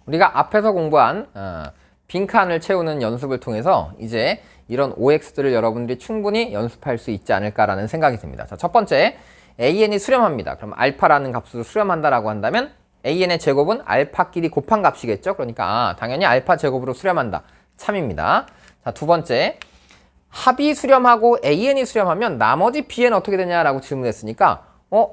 우리가 앞에서 공부한 빈칸을 채우는 연습을 통해서 이제 이런 OX들을 여러분들이 충분히 연습할 수 있지 않을까라는 생각이 듭니다. 자, 첫 번째, AN이 수렴합니다. 그럼 알파라는 값으로 수렴한다라고 한다면 AN의 제곱은 알파끼리 곱한 값이겠죠? 그러니까 당연히 알파 제곱으로 수렴한다. 참입니다. 자, 두 번째, 합이 수렴하고 AN이 수렴하면 나머지 B는 어떻게 되냐라고 질문했으니까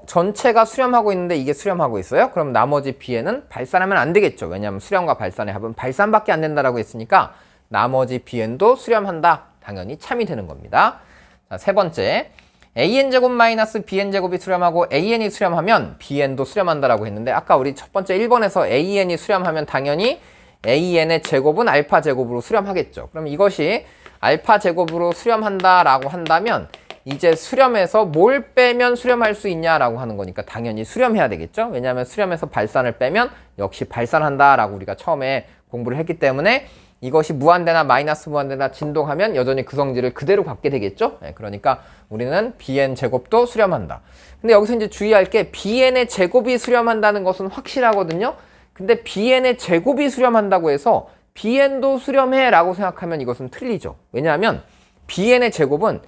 전체가 수렴하고 있는데 이게 수렴하고 있어요? 그럼 나머지 Bn은 발산하면 안 되겠죠. 왜냐하면 수렴과 발산의 합은 발산밖에 안 된다라고 했으니까 나머지 Bn도 수렴한다. 당연히 참이 되는 겁니다. 자, 세 번째, AN제곱 마이너스 BN제곱이 수렴하고 AN이 수렴하면 BN도 수렴한다라고 했는데 아까 우리 첫 번째 1번에서 AN이 수렴하면 당연히 AN의 제곱은 알파 제곱으로 수렴하겠죠. 그럼 이것이 알파 제곱으로 수렴한다라고 한다면 이제 수렴해서 뭘 빼면 수렴할 수 있냐라고 하는 거니까 당연히 수렴해야 되겠죠. 왜냐하면 수렴해서 발산을 빼면 역시 발산한다라고 우리가 처음에 공부를 했기 때문에 이것이 무한대나 마이너스 무한대나 진동하면 여전히 그 성질을 그대로 갖게 되겠죠. 네, 그러니까 우리는 BN 제곱도 수렴한다. 근데 여기서 이제 주의할 게 BN의 제곱이 수렴한다는 것은 확실하거든요. 근데 BN의 제곱이 수렴한다고 해서 BN도 수렴해 라고 생각하면 이것은 틀리죠. 왜냐하면 BN의 제곱은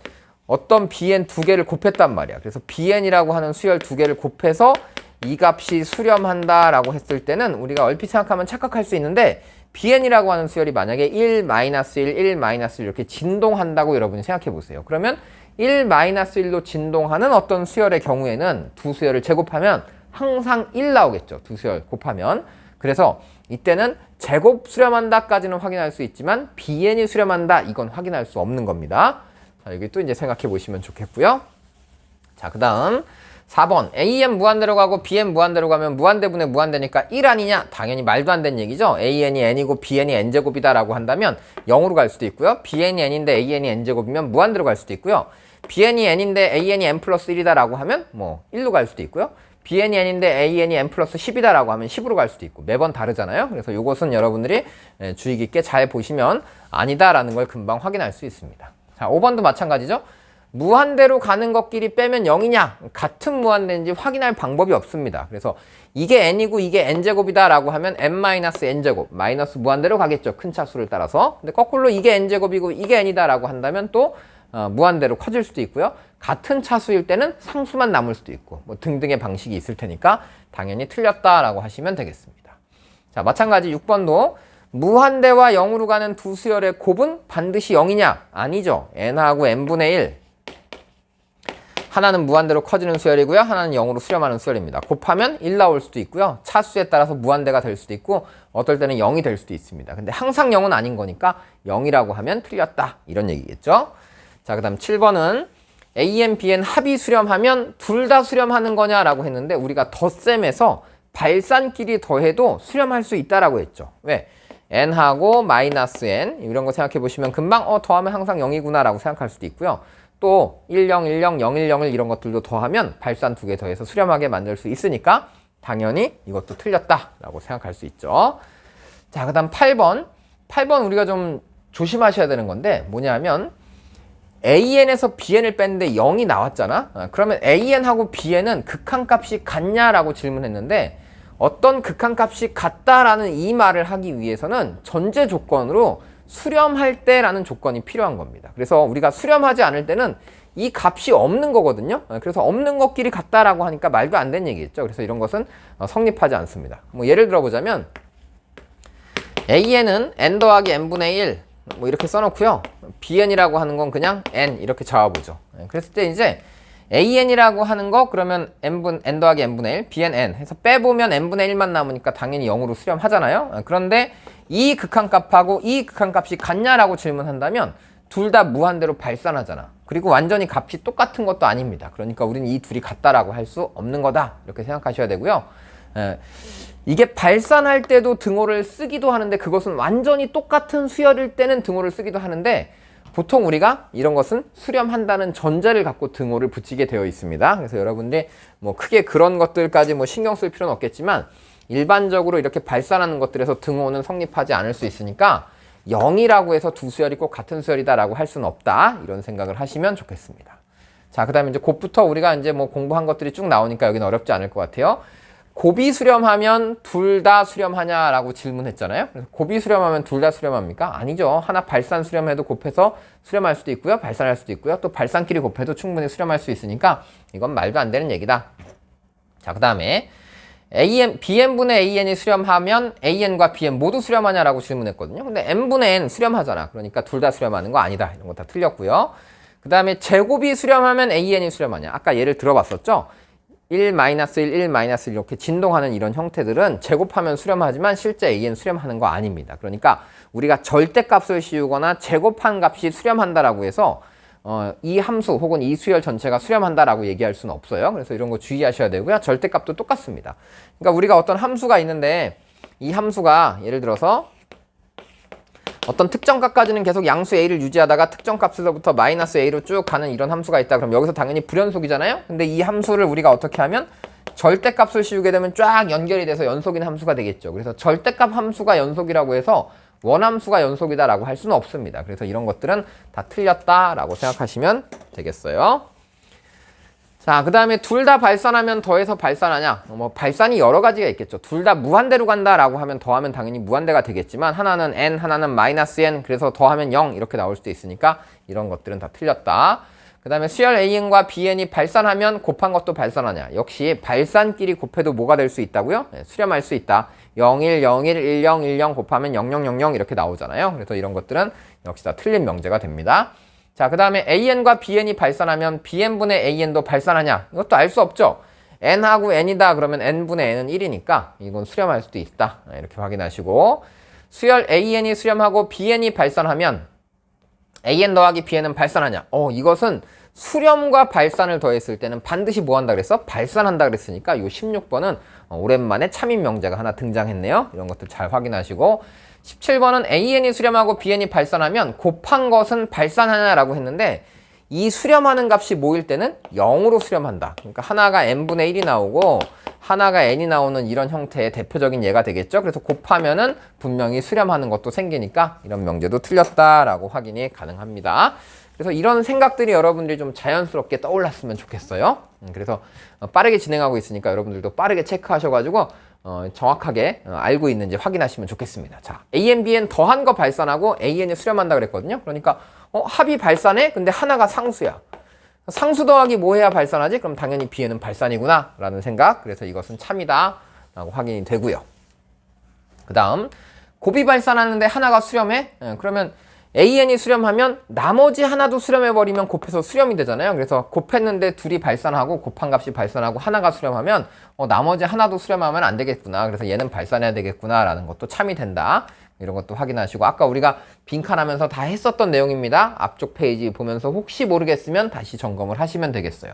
어떤 BN 두 개를 곱했단 말이야. 그래서 BN이라고 하는 수열 두 개를 곱해서 이 값이 수렴한다 라고 했을 때는 우리가 얼핏 생각하면 착각할 수 있는데 BN이라고 하는 수열이 만약에 1, -1, 1, -1 이렇게 진동한다고 여러분이 생각해 보세요. 그러면 1, -1로 진동하는 어떤 수열의 경우에는 두 수열을 제곱하면 항상 1 나오겠죠. 두 수열 곱하면. 그래서 이때는 제곱 수렴한다까지는 확인할 수 있지만 BN이 수렴한다 이건 확인할 수 없는 겁니다. 자, 여기 또 이제 생각해 보시면 좋겠고요. 자, 그 다음 4번 AN 무한대로 가고 BN 무한대로 가면 무한대분의 무한대니까 1 아니냐? 당연히 말도 안 되는 얘기죠. AN이 N이고 BN이 N제곱이다 라고 한다면 0으로 갈 수도 있고요. BN이 N인데 AN이 N제곱이면 무한대로 갈 수도 있고요. BN이 N인데 AN이 N 플러스 1이다 라고 하면 뭐 1로 갈 수도 있고요. BN이 N인데 AN이 N 플러스 10이다 라고 하면 10으로 갈 수도 있고 매번 다르잖아요. 그래서 이것은 여러분들이 주의 깊게 잘 보시면 아니다 라는 걸 금방 확인할 수 있습니다. 자, 5번도 마찬가지죠. 무한대로 가는 것끼리 빼면 0이냐? 같은 무한대인지 확인할 방법이 없습니다. 그래서 이게 n이고 이게 n제곱이다 라고 하면 n-n제곱, 마이너스 무한대로 가겠죠. 큰 차수를 따라서. 근데 거꾸로 이게 n제곱이고 이게 n이다 라고 한다면 또 무한대로 커질 수도 있고요. 같은 차수일 때는 상수만 남을 수도 있고 뭐 등등의 방식이 있을 테니까 당연히 틀렸다라고 하시면 되겠습니다. 자, 마찬가지 6번도 무한대와 0으로 가는 두 수열의 곱은 반드시 0이냐? 아니죠. n하고 n분의 1. 하나는 무한대로 커지는 수열이고요. 하나는 0으로 수렴하는 수열입니다. 곱하면 1 나올 수도 있고요. 차수에 따라서 무한대가 될 수도 있고 어떨 때는 0이 될 수도 있습니다. 근데 항상 0은 아닌 거니까 0이라고 하면 틀렸다. 이런 얘기겠죠. 자, 그 다음 7번은 AN, BN 합이 수렴하면 둘 다 수렴하는 거냐라고 했는데 우리가 덧셈에서 발산끼리 더해도 수렴할 수 있다라고 했죠. 왜? n하고 마이너스 n 이런 거 생각해 보시면 금방 더하면 항상 0이구나 라고 생각할 수도 있고요. 또 10, 10, 011 이런 것들도 더하면 발산 두 개 더해서 수렴하게 만들 수 있으니까 당연히 이것도 틀렸다 라고 생각할 수 있죠. 자, 그 다음 8번 우리가 좀 조심하셔야 되는 건데 뭐냐면 AN에서 BN을 뺐는데 0이 나왔잖아. 그러면 AN하고 BN은 극한값이 같냐라고 질문했는데 어떤 극한값이 같다라는 이 말을 하기 위해서는 전제 조건으로 수렴할 때라는 조건이 필요한 겁니다. 그래서 우리가 수렴하지 않을 때는 이 값이 없는 거거든요. 그래서 없는 것끼리 같다라고 하니까 말도 안 되는 얘기겠죠. 그래서 이런 것은 성립하지 않습니다. 뭐 예를 들어 보자면 AN은 n 더하기 n분의 1 뭐 이렇게 써놓고요. BN이라고 하는 건 그냥 n 이렇게 잡아보죠. 그랬을 때 이제 AN이라고 하는 거 그러면 n 더하기 n분의 1, BN n 해서 빼보면 n분의 1만 남으니까 당연히 0으로 수렴하잖아요. 그런데 이 극한값하고 이 극한값이 같냐라고 질문한다면 둘 다 무한대로 발산하잖아. 그리고 완전히 값이 똑같은 것도 아닙니다. 그러니까 우리는 이 둘이 같다라고 할 수 없는 거다. 이렇게 생각하셔야 되고요. 이게 발산할 때도 등호를 쓰기도 하는데 그것은 완전히 똑같은 수열일 때는 등호를 쓰기도 하는데 보통 우리가 이런 것은 수렴한다는 전제를 갖고 등호를 붙이게 되어 있습니다. 그래서 여러분들이 뭐 크게 그런 것들까지 뭐 신경 쓸 필요는 없겠지만 일반적으로 이렇게 발산하는 것들에서 등호는 성립하지 않을 수 있으니까 0이라고 해서 두 수열이 꼭 같은 수열이다 라고 할 수는 없다. 이런 생각을 하시면 좋겠습니다. 자, 그 다음에 이제 곧부터 우리가 이제 뭐 공부한 것들이 쭉 나오니까 여기는 어렵지 않을 것 같아요. 고비 수렴하면 둘 다 수렴하냐라고 질문했잖아요. 그래서 고비 수렴하면 둘 다 수렴합니까? 아니죠. 하나 발산 수렴해도 곱해서 수렴할 수도 있고요. 발산할 수도 있고요. 또 발산끼리 곱해도 충분히 수렴할 수 있으니까 이건 말도 안 되는 얘기다. 자, 그 다음에 bn분의 an이 수렴하면 an과 bn 모두 수렴하냐라고 질문했거든요. 근데 n분의 n 수렴하잖아. 그러니까 둘 다 수렴하는 거 아니다. 이런 거 다 틀렸고요. 그 다음에 제곱이 수렴하면 an이 수렴하냐. 아까 예를 들어봤었죠. 1, -1, 1, -1 이렇게 진동하는 이런 형태들은 제곱하면 수렴하지만 실제 an 수렴하는 거 아닙니다. 그러니까 우리가 절대값을 씌우거나 제곱한 값이 수렴한다라고 해서 이 함수 혹은 이 수열 전체가 수렴한다라고 얘기할 수는 없어요. 그래서 이런 거 주의하셔야 되고요. 절대값도 똑같습니다. 그러니까 우리가 어떤 함수가 있는데 이 함수가 예를 들어서 어떤 특정 값까지는 계속 양수 a를 유지하다가 특정 값에서부터 -a로 쭉 가는 이런 함수가 있다. 그럼 여기서 당연히 불연속이잖아요. 근데 이 함수를 우리가 어떻게 하면 절대값을 씌우게 되면 쫙 연결이 돼서 연속인 함수가 되겠죠. 그래서 절대값 함수가 연속이라고 해서 원함수가 연속이다라고 할 수는 없습니다. 그래서 이런 것들은 다 틀렸다라고 생각하시면 되겠어요. 자, 그 다음에 둘 다 발산하면 더해서 발산하냐? 뭐 발산이 여러 가지가 있겠죠. 둘 다 무한대로 간다라고 하면 더하면 당연히 무한대가 되겠지만 하나는 n, 하나는 -n, 그래서 더하면 0 이렇게 나올 수도 있으니까 이런 것들은 다 틀렸다. 그 다음에 수열 an과 bn이 발산하면 곱한 것도 발산하냐? 역시 발산끼리 곱해도 뭐가 될 수 있다고요? 네, 수렴할 수 있다. 0, 1, 0, 1, 1, 0, 1, 0 곱하면 0, 0, 0, 0 이렇게 나오잖아요. 그래서 이런 것들은 역시 다 틀린 명제가 됩니다. 자, 그 다음에 an과 bn이 발산하면 bn분의 an도 발산하냐? 이것도 알 수 없죠. n하고 n이다 그러면 n분의 n은 1이니까 이건 수렴할 수도 있다. 이렇게 확인하시고 수열 an이 수렴하고 bn이 발산하면 an 더하기 bn은 발산하냐? 이것은 수렴과 발산을 더했을 때는 반드시 뭐 한다 그랬어? 발산한다 그랬으니까 이 16번은 오랜만에 참인 명제가 하나 등장했네요. 이런 것들 잘 확인하시고 17번은 an이 수렴하고 bn이 발산하면 곱한 것은 발산하냐라고 했는데 이 수렴하는 값이 모일 때는 0으로 수렴한다. 그러니까 하나가 n분의 1이 나오고 하나가 n이 나오는 이런 형태의 대표적인 예가 되겠죠. 그래서 곱하면은 분명히 수렴하는 것도 생기니까 이런 명제도 틀렸다라고 확인이 가능합니다. 그래서 이런 생각들이 여러분들이 좀 자연스럽게 떠올랐으면 좋겠어요. 그래서 빠르게 진행하고 있으니까 여러분들도 빠르게 체크하셔가지고 정확하게 알고 있는지 확인하시면 좋겠습니다. 자, AN, BN 더한 거 발산하고 AN이 수렴한다 그랬거든요. 그러니까 합이 발산해? 근데 하나가 상수야. 상수 더하기 뭐 해야 발산하지? 그럼 당연히 BN은 발산이구나 라는 생각. 그래서 이것은 참이다 라고 확인이 되고요. 그 다음 곱이 발산하는데 하나가 수렴해? 그러면 AN이 수렴하면 나머지 하나도 수렴해버리면 곱해서 수렴이 되잖아요. 그래서 곱했는데 둘이 발산하고 곱한 값이 발산하고 하나가 수렴하면 나머지 하나도 수렴하면 안 되겠구나. 그래서 얘는 발산해야 되겠구나 라는 것도 참이 된다. 이런 것도 확인하시고 아까 우리가 빈칸하면서 다 했었던 내용입니다. 앞쪽 페이지 보면서 혹시 모르겠으면 다시 점검을 하시면 되겠어요.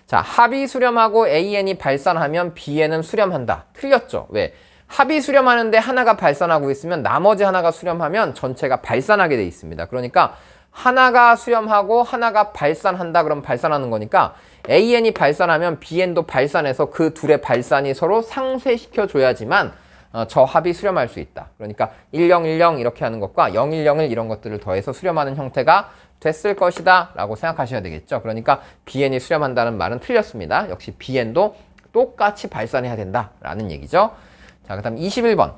자, 합이 수렴하고 AN이 발산하면 BN은 수렴한다. 틀렸죠? 왜? 합이 수렴하는데 하나가 발산하고 있으면 나머지 하나가 수렴하면 전체가 발산하게 돼 있습니다. 그러니까 하나가 수렴하고 하나가 발산한다 그럼 발산하는 거니까 AN이 발산하면 BN도 발산해서 그 둘의 발산이 서로 상쇄시켜 줘야지만 저 합이 수렴할 수 있다. 그러니까 1010 이렇게 하는 것과 0101 이런 것들을 더해서 수렴하는 형태가 됐을 것이다 라고 생각하셔야 되겠죠. 그러니까 BN이 수렴한다는 말은 틀렸습니다. 역시 BN도 똑같이 발산해야 된다라는 얘기죠. 자, 그 다음 21번.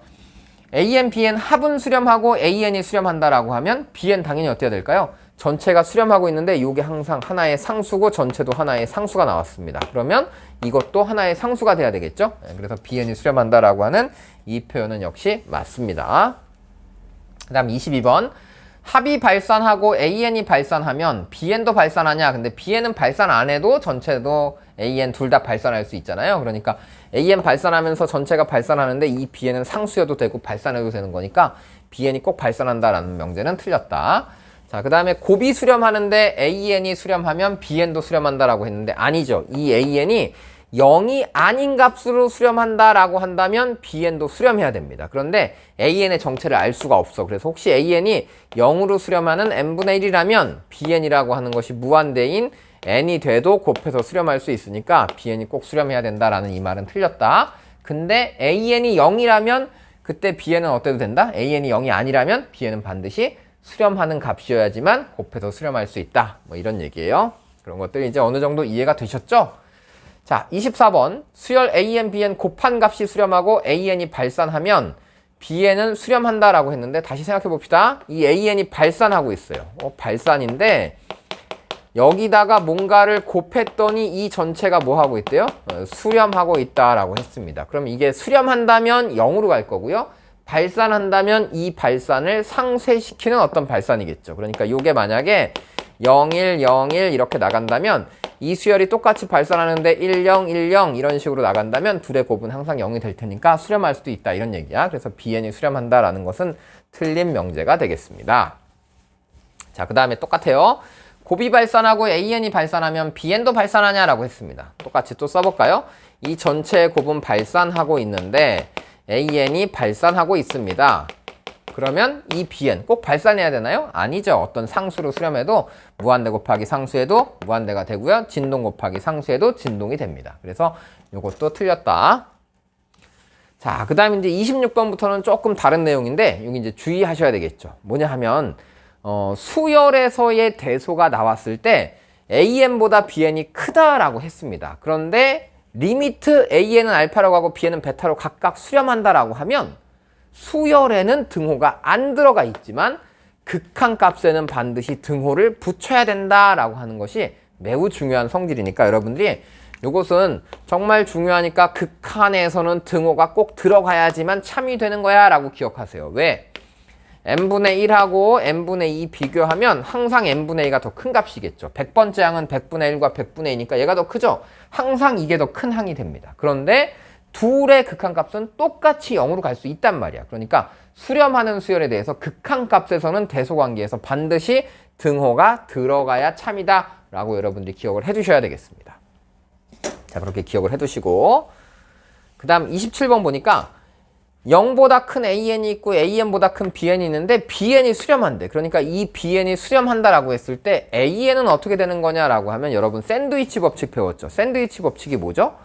AN, BN 합은 수렴하고 AN이 수렴한다라고 하면 BN 당연히 어떻게 될까요? 전체가 수렴하고 있는데 이게 항상 하나의 상수고 전체도 하나의 상수가 나왔습니다. 그러면 이것도 하나의 상수가 돼야 되겠죠? 그래서 BN이 수렴한다라고 하는 이 표현은 역시 맞습니다. 그 다음 22번. 합이 발산하고 AN이 발산하면 BN도 발산하냐? 근데 BN은 발산 안 해도 전체도 AN 둘 다 발산할 수 있잖아요. 그러니까 AN 발산하면서 전체가 발산하는데 이 BN은 상수여도 되고 발산해도 되는 거니까 BN이 꼭 발산한다라는 명제는 틀렸다. 자, 그 다음에 곱이 수렴하는데 AN이 수렴하면 BN도 수렴한다라고 했는데 아니죠. 이 AN이 0이 아닌 값으로 수렴한다라고 한다면 BN도 수렴해야 됩니다. 그런데 AN의 정체를 알 수가 없어. 그래서 혹시 AN이 0으로 수렴하는 n분의 1이라면 BN이라고 하는 것이 무한대인 n이 돼도 곱해서 수렴할 수 있으니까 BN이 꼭 수렴해야 된다라는 이 말은 틀렸다. 근데 AN이 0이라면 그때 BN은 어때도 된다? AN이 0이 아니라면 BN은 반드시 수렴하는 값이어야지만 곱해서 수렴할 수 있다. 뭐 이런 얘기예요. 그런 것들이 이제 어느 정도 이해가 되셨죠? 자, 24번. 수열 AN, BN 곱한 값이 수렴하고 AN이 발산하면 BN은 수렴한다라고 했는데 다시 생각해 봅시다. 이 AN이 발산하고 있어요. 발산인데 여기다가 뭔가를 곱했더니 이 전체가 뭐 하고 있대요? 수렴하고 있다라고 했습니다. 그럼 이게 수렴한다면 0으로 갈 거고요. 발산한다면 이 발산을 상쇄시키는 어떤 발산이겠죠. 그러니까 이게 만약에 0, 1, 0, 1 이렇게 나간다면 이 수열이 똑같이 발산하는데 1, 0, 1, 0 이런 식으로 나간다면 둘의 곱은 항상 0이 될 테니까 수렴할 수도 있다 이런 얘기야. 그래서 BN이 수렴한다라는 것은 틀린 명제가 되겠습니다. 자, 그 다음에 똑같아요. 곱이 발산하고 AN이 발산하면 BN도 발산하냐라고 했습니다. 똑같이 또 써볼까요? 이 전체의 곱은 발산하고 있는데 AN이 발산하고 있습니다. 그러면 이 BN 꼭 발산해야 되나요? 아니죠. 어떤 상수로 수렴해도 무한대 곱하기 상수해도 무한대가 되고요. 진동 곱하기 상수해도 진동이 됩니다. 그래서 이것도 틀렸다. 자, 그 다음에 이제 26번부터는 조금 다른 내용인데 여기 이제 주의하셔야 되겠죠. 뭐냐 하면 수열에서의 대소가 나왔을 때 AN보다 BN이 크다라고 했습니다. 그런데 리미트 AN은 알파라고 하고 BN은 베타로 각각 수렴한다라고 하면 수열에는 등호가 안 들어가 있지만 극한값에는 반드시 등호를 붙여야 된다라고 하는 것이 매우 중요한 성질이니까 여러분들이 이것은 정말 중요하니까 극한에서는 등호가 꼭 들어가야지만 참이 되는 거야 라고 기억하세요. 왜? n분의 1하고 n분의 2 비교하면 항상 n분의 2가 더 큰 값이겠죠. 100번째 항은 100분의 1과 100분의 2니까 얘가 더 크죠. 항상 이게 더 큰 항이 됩니다. 그런데 둘의 극한값은 똑같이 0으로 갈 수 있단 말이야. 그러니까 수렴하는 수열에 대해서 극한값에서는 대소관계에서 반드시 등호가 들어가야 참이다 라고 여러분들이 기억을 해주셔야 되겠습니다. 자, 그렇게 기억을 해두시고 그 다음 27번 보니까 0보다 큰 AN이 있고 AN보다 큰 BN이 있는데 BN이 수렴한대. 그러니까 이 BN이 수렴한다라고 했을 때 AN은 어떻게 되는 거냐라고 하면 여러분 샌드위치 법칙 배웠죠. 샌드위치 법칙이 뭐죠?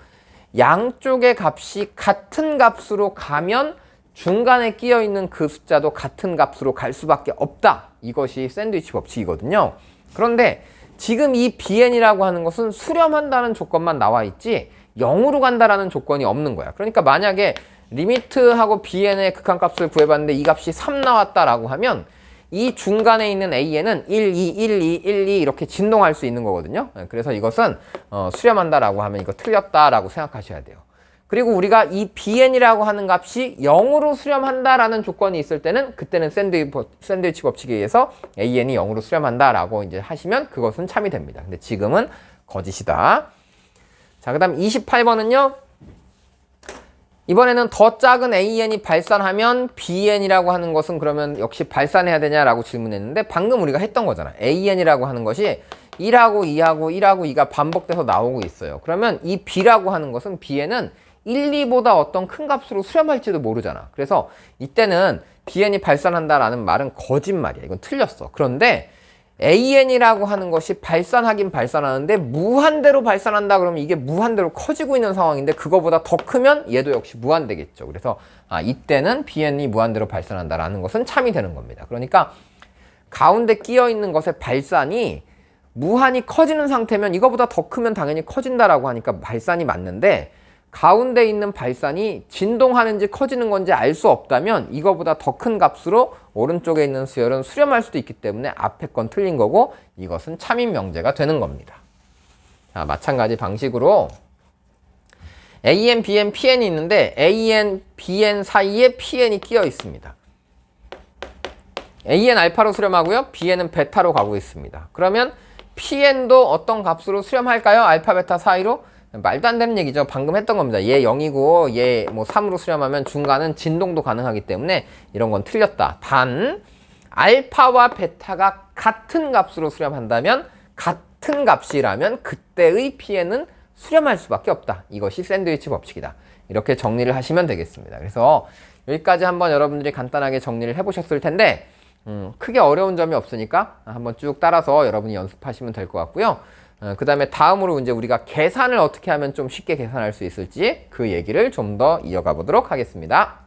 양쪽의 값이 같은 값으로 가면 중간에 끼어 있는 그 숫자도 같은 값으로 갈 수밖에 없다. 이것이 샌드위치 법칙이거든요. 그런데 지금 이 BN이라고 하는 것은 수렴한다는 조건만 나와 있지 0으로 간다라는 조건이 없는 거야. 그러니까 만약에 리미트하고 BN의 극한값을 구해봤는데 이 값이 3 나왔다라고 하면 이 중간에 있는 AN은 1, 2, 1, 2, 1, 2 이렇게 진동할 수 있는 거거든요. 그래서 이것은 수렴한다라고 하면 이거 틀렸다라고 생각하셔야 돼요. 그리고 우리가 이 BN이라고 하는 값이 0으로 수렴한다라는 조건이 있을 때는 그때는 샌드위치 법칙에 의해서 AN이 0으로 수렴한다라고 이제 하시면 그것은 참이 됩니다. 근데 지금은 거짓이다. 자, 그 다음 28번은요. 이번에는 더 작은 AN이 발산하면 BN이라고 하는 것은 그러면 역시 발산해야 되냐라고 질문했는데 방금 우리가 했던 거잖아. AN이라고 하는 것이 1하고 2하고 1하고 2가 반복돼서 나오고 있어요. 그러면 이 B라고 하는 것은 BN은 1, 2보다 어떤 큰 값으로 수렴할지도 모르잖아. 그래서 이때는 BN이 발산한다라는 말은 거짓말이야. 이건 틀렸어. 그런데 AN이라고 하는 것이 발산하긴 발산하는데 무한대로 발산한다 그러면 이게 무한대로 커지고 있는 상황인데 그거보다 더 크면 얘도 역시 무한대겠죠. 그래서 이때는 BN이 무한대로 발산한다라는 것은 참이 되는 겁니다. 그러니까 가운데 끼어 있는 것의 발산이 무한히 커지는 상태면 이거보다 더 크면 당연히 커진다라고 하니까 발산이 맞는데 가운데 있는 발산이 진동하는지 커지는 건지 알 수 없다면 이거보다 더 큰 값으로 오른쪽에 있는 수열은 수렴할 수도 있기 때문에 앞에 건 틀린 거고 이것은 참인 명제가 되는 겁니다. 자, 마찬가지 방식으로 AN, BN, PN이 있는데 AN, BN 사이에 PN이 끼어 있습니다. AN 알파로 수렴하고요. BN은 베타로 가고 있습니다. 그러면 PN도 어떤 값으로 수렴할까요? 알파, 베타 사이로? 말도 안 되는 얘기죠. 방금 했던 겁니다. 얘 0이고 얘 뭐 3으로 수렴하면 중간은 진동도 가능하기 때문에 이런 건 틀렸다. 단 알파와 베타가 같은 값으로 수렴한다면 같은 값이라면 그때의 PN은 수렴할 수밖에 없다. 이것이 샌드위치 법칙이다. 이렇게 정리를 하시면 되겠습니다. 그래서 여기까지 한번 여러분들이 간단하게 정리를 해보셨을 텐데 크게 어려운 점이 없으니까 한번 쭉 따라서 여러분이 연습하시면 될 것 같고요. 그 다음에 다음으로 이제 우리가 계산을 어떻게 하면 좀 쉽게 계산할 수 있을지 그 얘기를 좀 더 이어가 보도록 하겠습니다.